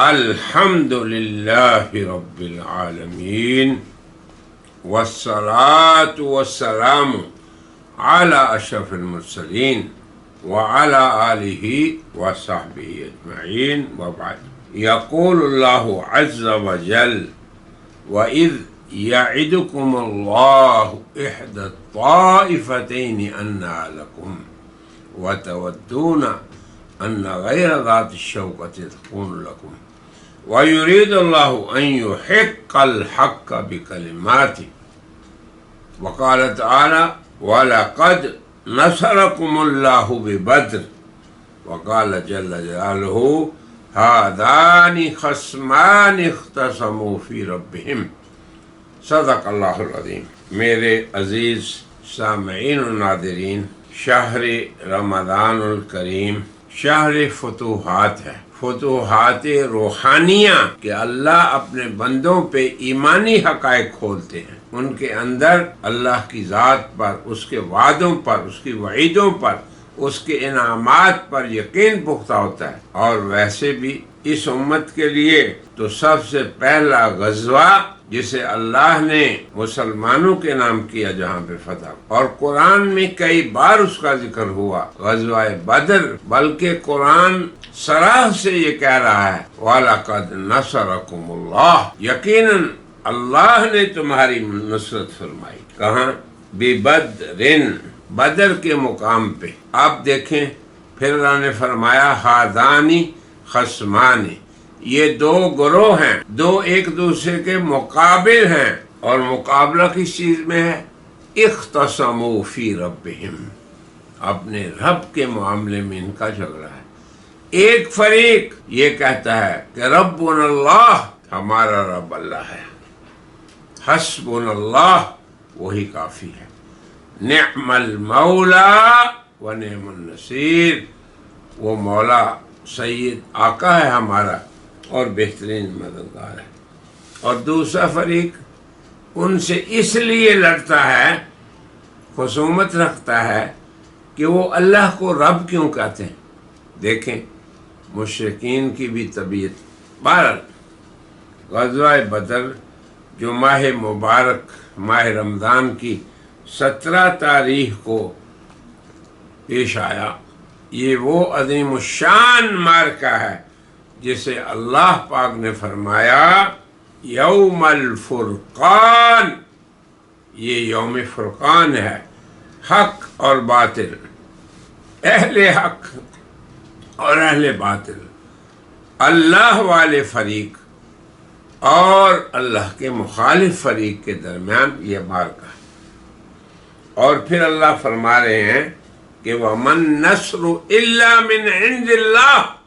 الحمد للہ رب العالمین والصلاة والسلام علی اشرف المرسلین وعلی آلہ وصحبہ اجمعین وبعد۔ یقول اللہ عز وجل وَإِذْ يَعِدُكُمُ اللَّهُ إِحْدَى الطَّائِفَتَيْنِ أَنَّهَا لَكُمْ وَتَوَدُّونَ أَنَّ غَيْرَ ذَاتِ الشَّوْكَةِ تَكُونُ لَكُمْ وَيُرِيدُ اللَّهُ أَن يُحِقَّ الْحَقَّ بِكَلِمَاتِهِ وقال تعالی وَلَقَدْ نَصَرَكُمُ اللَّهُ بِبَدْرٍ وقال جل جلالہ هَذَانِ خَصْمَانِ اخْتَصَمُوا فِي رَبِّهِمْ۔ صدق اللہ العظیم۔ میرے عزیز سامعین و ناظرین، شہر رمضان الکریم شہر فتوحات ہے، فتوحات روحانیہ کہ اللہ اپنے بندوں پہ ایمانی حقائق کھولتے ہیں، ان کے اندر اللہ کی ذات پر، اس کے وعدوں پر، اس کی وعیدوں پر، اس کے انعامات پر یقین پختہ ہوتا ہے۔ اور ویسے بھی اس امت کے لیے تو سب سے پہلا غزوہ جسے اللہ نے مسلمانوں کے نام کیا جہاں پہ فتح، اور قرآن میں کئی بار اس کا ذکر ہوا، غزوہ بدر، بلکہ قرآن صراح سے یہ کہہ رہا ہے وَلَقَدْ نَصَرَكُمُ اللَّهُ، یقیناً اللہ نے تمہاری نصرت فرمائی۔ کہاں؟ بِبَدْرٍ، بدر کے مقام پہ۔ آپ دیکھیں پھر اللہ نے فرمایا ہَذَانِ خَصْمَانِ، یہ دو گروہ ہیں، دو ایک دوسرے کے مقابل ہیں، اور مقابلہ کس چیز میں ہے؟ اختصموا فی ربہم، اپنے رب کے معاملے میں ان کا جھگڑا ہے۔ ایک فریق یہ کہتا ہے کہ ربنا اللہ، ہمارا رب اللہ ہے، حسبنا اللہ، وہی کافی ہے، نعم المولا و نعم النصیر، وہ مولا سید آقا ہے ہمارا اور بہترین مددگار ہے۔ اور دوسرا فریق ان سے اس لیے لڑتا ہے، خصومت رکھتا ہے کہ وہ اللہ کو رب کیوں کہتے ہیں۔ دیکھیں مشرکین کی بھی طبیعت۔ بہرحال غزوہ بدر جو ماہ مبارک ماہ رمضان کی 17 تاریخ کو پیش آیا، یہ وہ عظیم الشان معرکہ ہے جسے اللہ پاک نے فرمایا یوم الفرقان، یہ یوم فرقان ہے، حق اور باطل، اہل حق اور اہل باطل، اللہ والے فریق اور اللہ کے مخالف فریق کے درمیان یہ معرکہ ہے۔ اور پھر اللہ فرما رہے ہیں کہ وَمَن نَّصْرُ إِلَّا مِنْ عِنْدِ اللَّهِ،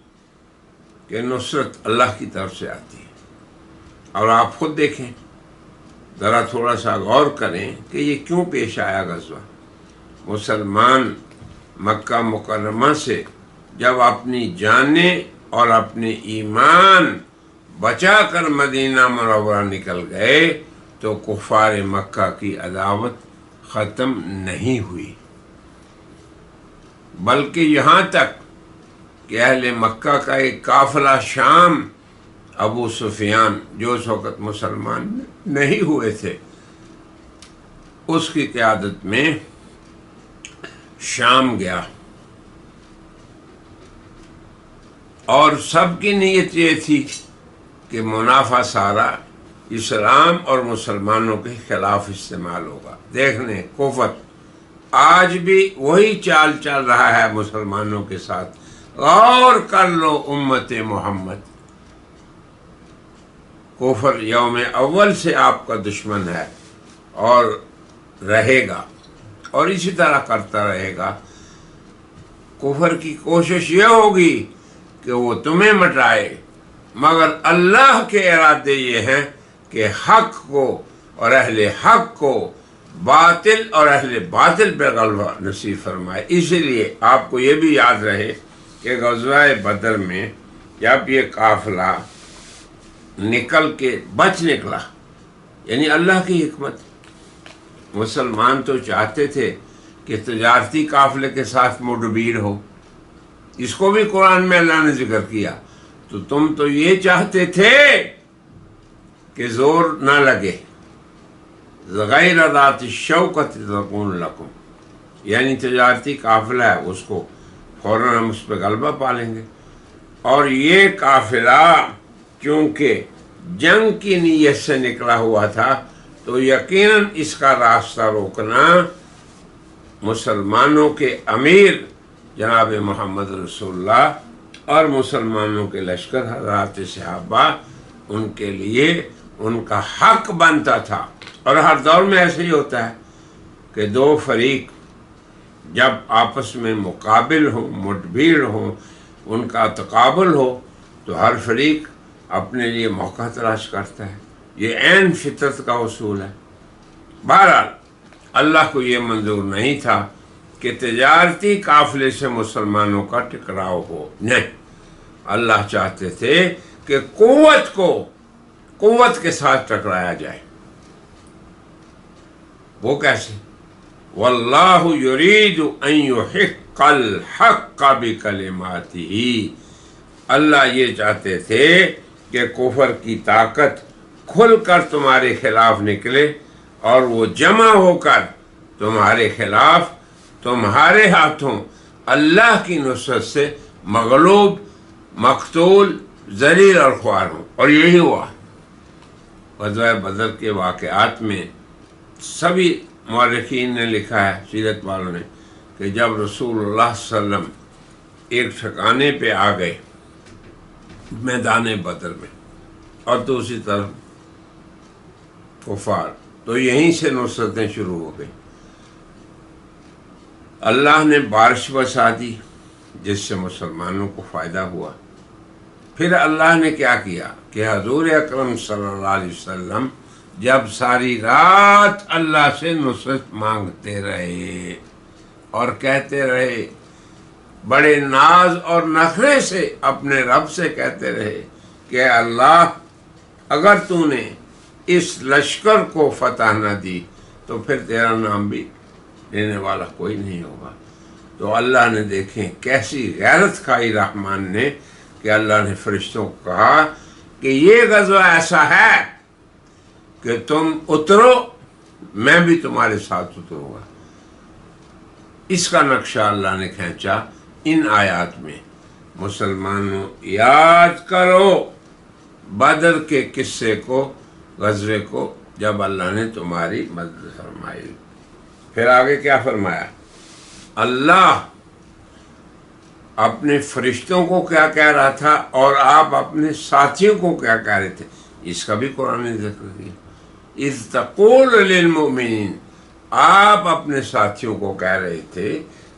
کہ نصرت اللہ کی طرف سے آتی ہے۔ اور آپ خود دیکھیں، ذرا تھوڑا سا غور کریں کہ یہ کیوں پیش آیا غزوہ۔ مسلمان مکہ مکرمہ سے جب اپنی جانیں اور اپنے ایمان بچا کر مدینہ منورہ نکل گئے تو کفار مکہ کی عداوت ختم نہیں ہوئی، بلکہ یہاں تک کہ اہل مکہ کا ایک قافلہ شام، ابو سفیان جو اس وقت مسلمان نہیں ہوئے تھے، اس کی قیادت میں شام گیا، اور سب کی نیت یہ تھی کہ منافع سارا اسلام اور مسلمانوں کے خلاف استعمال ہوگا۔ دیکھنے کفر آج بھی وہی چال چل رہا ہے مسلمانوں کے ساتھ۔ غور کر لو امت محمد، کفر یوم اول سے آپ کا دشمن ہے اور رہے گا، اور اسی طرح کرتا رہے گا۔ کفر کی کوشش یہ ہوگی کہ وہ تمہیں مٹائے، مگر اللہ کے ارادے یہ ہیں کہ حق کو اور اہل حق کو باطل اور اہل باطل پہ غلبہ نصیب فرمائے۔ اسی لیے آپ کو یہ بھی یاد رہے کہ غزوہ بدر میں جب یہ قافلہ نکل کے بچ نکلا، یعنی اللہ کی حکمت، مسلمان تو چاہتے تھے کہ تجارتی قافلے کے ساتھ مڈبیر ہو، اس کو بھی قرآن میں اللہ نے ذکر کیا، تو تم تو یہ چاہتے تھے کہ زور نہ لگے، غیر ذات الشوکۃ تکون لکم، یعنی تجارتی قافلہ ہے، اس کو فوراً ہم اس پہ غلبہ پا لیں گے۔ اور یہ قافلہ چونکہ جنگ کی نیت سے نکلا ہوا تھا تو یقیناً اس کا راستہ روکنا مسلمانوں کے امیر جناب محمد رسول اللہ اور مسلمانوں کے لشکر حضرات صحابہ، ان کے لیے ان کا حق بنتا تھا۔ اور ہر دور میں ایسے ہی ہوتا ہے کہ دو فریق جب آپس میں مقابل ہوں، مدبیر ہوں، ان کا تقابل ہو تو ہر فریق اپنے لیے موقع تلاش کرتا ہے، یہ عین فطرت کا اصول ہے۔ بہرحال اللہ کو یہ منظور نہیں تھا کہ تجارتی قافلے سے مسلمانوں کا ٹکراؤ ہو، نہیں، اللہ چاہتے تھے کہ قوت کو قوت کے ساتھ ٹکرایا جائے۔ وہ کیسے؟ واللہ یرید ان یحق الحق بکلماتہ، اللہ یہ چاہتے تھے کہ کفر کی طاقت کھل کر تمہارے خلاف نکلے اور وہ جمع ہو کر تمہارے خلاف تمہارے ہاتھوں اللہ کی نصرت سے مغلوب، مقتول، ذلیل اور خوار ہوں۔ اور یہی ہوا۔ غزوہ بدر کے واقعات میں سبھی مورخین نے لکھا ہے، سیرت والوں نے، کہ جب رسول اللہ صلی اللہ علیہ وسلم ایک ٹھکانے پہ آ گئے میدان بدر میں اور دوسری طرف کفار، تو یہیں سے نصرتیں شروع ہو گئی۔ اللہ نے بارش برسا دی جس سے مسلمانوں کو فائدہ ہوا۔ پھر اللہ نے کیا کیا کہ حضور اکرم صلی اللہ علیہ وسلم جب ساری رات اللہ سے نصرت مانگتے رہے اور کہتے رہے، بڑے ناز اور نخرے سے اپنے رب سے کہتے رہے کہ اللہ اگر تو نے اس لشکر کو فتح نہ دی تو پھر تیرا نام بھی لینے والا کوئی نہیں ہوگا۔ تو اللہ نے دیکھیں کیسی غیرت کھائی رحمان نے کہ اللہ نے فرشتوں کو کہا کہ یہ غزوہ ایسا ہے کہ تم اترو، میں بھی تمہارے ساتھ اتروں گا۔ اس کا نقشہ اللہ نے کھینچا ان آیات میں۔ مسلمانوں یاد کرو بدر کے قصے کو، غزوے کو، جب اللہ نے تمہاری مدد فرمائی۔ پھر آگے کیا فرمایا؟ اللہ اپنے فرشتوں کو کیا کہہ رہا تھا اور آپ اپنے ساتھیوں کو کیا کہہ رہے تھے، اس کا بھی قرآن نے ذکر کیا۔ اذ تقول للمؤمنین، آپ اپنے ساتھیوں کو کہہ رہے تھے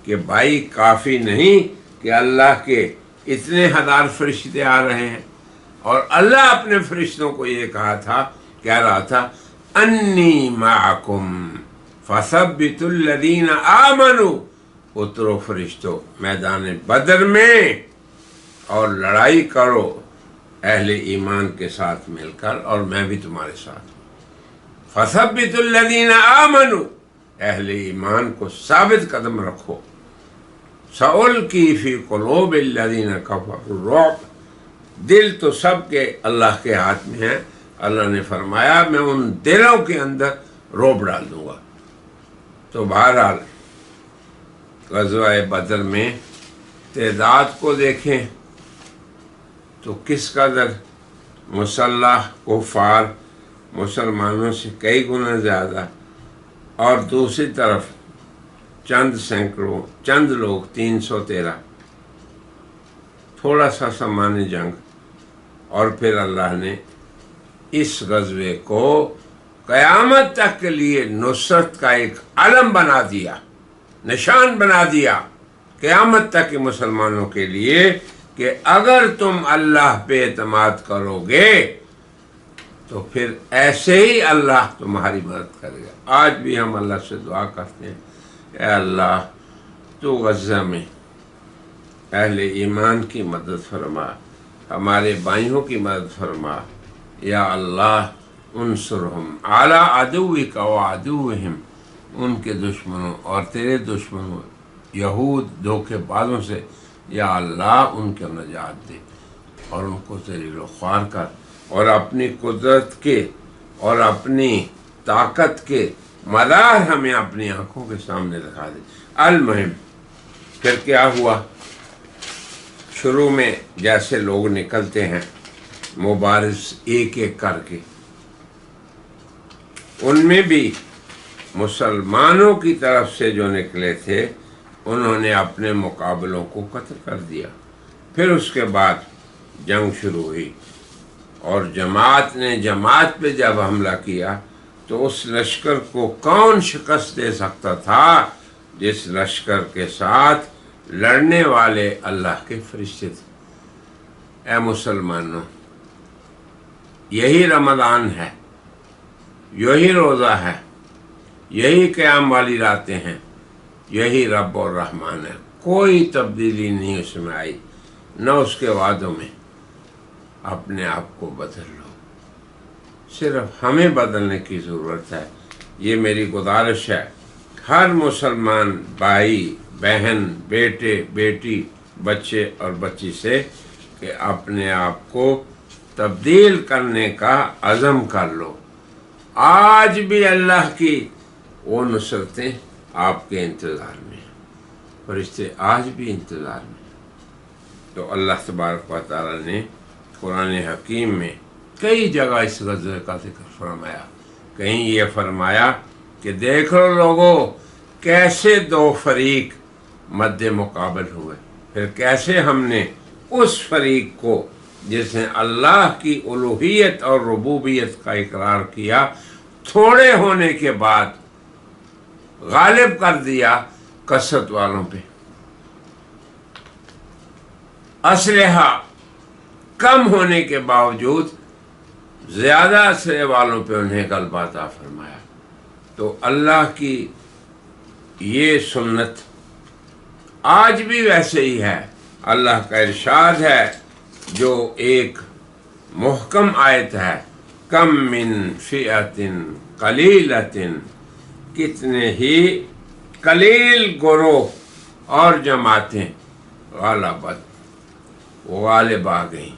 کہ بھائی کافی نہیں کہ اللہ کے اتنے ہزار فرشتے آ رہے ہیں، اور اللہ اپنے فرشتوں کو یہ کہہ رہا تھا انی معکم فثبتوا الذین آمنوا، اترو فرشتوں میدان بدر میں اور لڑائی کرو اہل ایمان کے ساتھ مل کر، اور میں بھی تمہارے ساتھ ہوں۔ فثبتوا الذین آمنوا، اہل ایمان کو ثابت قدم رکھو۔ سألقی فی قلوب الذین کفروا الرعب، دل تو سب کے اللہ کے ہاتھ میں ہیں، اللہ نے فرمایا میں ان دلوں کے اندر رعب ڈال دوں گا۔ تو بہرحال غزوہ بدر میں تعداد کو دیکھیں تو کس قدر مسلح کفار مسلمانوں سے کئی گنا زیادہ، اور دوسری طرف چند سینکڑوں، چند لوگ 313، تھوڑا سا سامان جنگ۔ اور پھر اللہ نے اس غزوے کو قیامت تک کے لیے نصرت کا ایک علم بنا دیا، نشان بنا دیا قیامت تک کے مسلمانوں کے لیے کہ اگر تم اللہ پہ اعتماد کرو گے تو پھر ایسے ہی اللہ تمہاری مدد کرے گا۔ آج بھی ہم اللہ سے دعا کرتے ہیں، اے اللہ تو غزہ میں اہل ایمان کی مدد فرما، ہمارے بھائیوں کی مدد فرما، یا اللہ انصرہم علی عدوک و عدوہم، ان کے دشمنوں اور تیرے دشمنوں یہود دھوکے بازوں سے یا اللہ ان کو نجات دے۔ اور ان کو ذلیل و خوار کر، اور اپنی قدرت کے اور اپنی طاقت کے مدار ہمیں اپنی آنکھوں کے سامنے دکھا دے۔ المہم پھر کیا ہوا؟ شروع میں جیسے لوگ نکلتے ہیں مبارز ایک ایک کر کے، ان میں بھی مسلمانوں کی طرف سے جو نکلے تھے انہوں نے اپنے مقابلوں کو قتل کر دیا۔ پھر اس کے بعد جنگ شروع ہوئی، اور جماعت نے جماعت پہ جب حملہ کیا تو اس لشکر کو کون شکست دے سکتا تھا جس لشکر کے ساتھ لڑنے والے اللہ کے فرشتے تھے۔ اے مسلمانوں، یہی رمضان ہے، یہی روزہ ہے، یہی قیام والی راتیں ہیں، یہی رب اور رحمان ہے۔ کوئی تبدیلی نہیں اس میں آئی، نہ اس کے وعدوں میں۔ اپنے آپ کو بدل لو، صرف ہمیں بدلنے کی ضرورت ہے۔ یہ میری گزارش ہے ہر مسلمان بھائی بہن بیٹے بیٹی بچے اور بچی سے کہ اپنے آپ کو تبدیل کرنے کا عزم کر لو۔ آج بھی اللہ کی وہ نصرتیں آپ کے انتظار میں ہیں، فرشتے آج بھی انتظار میں ہیں۔ تو اللہ تبارک و تعالی نے قرآن حکیم میں کئی جگہ اس غزوے کا ذکر فرمایا۔ کہیں یہ فرمایا کہ دیکھ لو لوگو کیسے دو فریق مد مقابل ہوئے، پھر کیسے ہم نے اس فریق کو جس نے اللہ کی الوہیت اور ربوبیت کا اقرار کیا تھوڑے ہونے کے بعد غالب کر دیا کثرت والوں پہ۔ اسلحہ کم ہونے کے باوجود زیادہ اسلحے والوں پہ انہیں غلبہ عطا فرمایا۔ تو اللہ کی یہ سنت آج بھی ویسے ہی ہے۔ اللہ کا ارشاد ہے جو ایک محکم آیت ہے، کم من فئۃ قلیلۃ، کتنے ہی قلیل گروہ اور جماعتیں غلبت غالب آ گئیں۔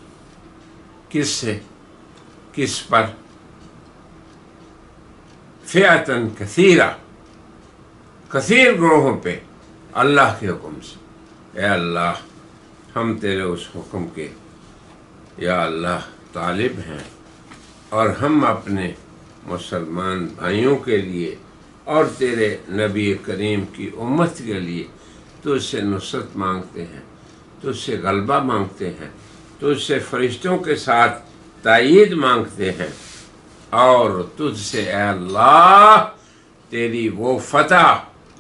کس سے؟ کس پر؟ فئۃ کثیرہ، کثیر گروہوں پہ، اللہ کے حکم سے۔ اے اللہ، ہم تیرے اس حکم کے یا اللہ طالب ہیں، اور ہم اپنے مسلمان بھائیوں کے لیے اور تیرے نبی کریم کی امت کے لیے تجھ سے نصرت مانگتے ہیں، تجھ سے غلبہ مانگتے ہیں، تجھ سے فرشتوں کے ساتھ تائید مانگتے ہیں، اور تجھ سے اے اللہ تیری وہ فتح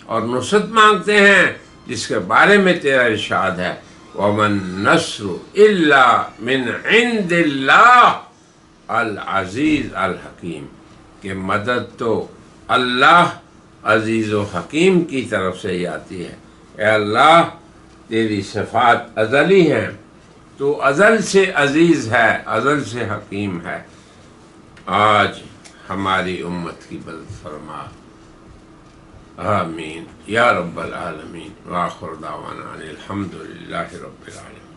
اور نصرت مانگتے ہیں جس کے بارے میں تیرا ارشاد ہے، وَمَن نَّصْرُ إِلَّا مِنْ عِنْدِ اللَّهِ العزیز الحکیم، کہ مدد تو اللہ عزیز و حکیم کی طرف سے ہی آتی ہے۔ اے اللہ تیری صفات ازلی ہیں، تو ازل سے عزیز ہے، ازل سے حکیم ہے۔ آج ہماری امت کی مدد فرما، آمین یا رب العالمین۔ وآخر دعوانا الحمدللہ رب العالمین۔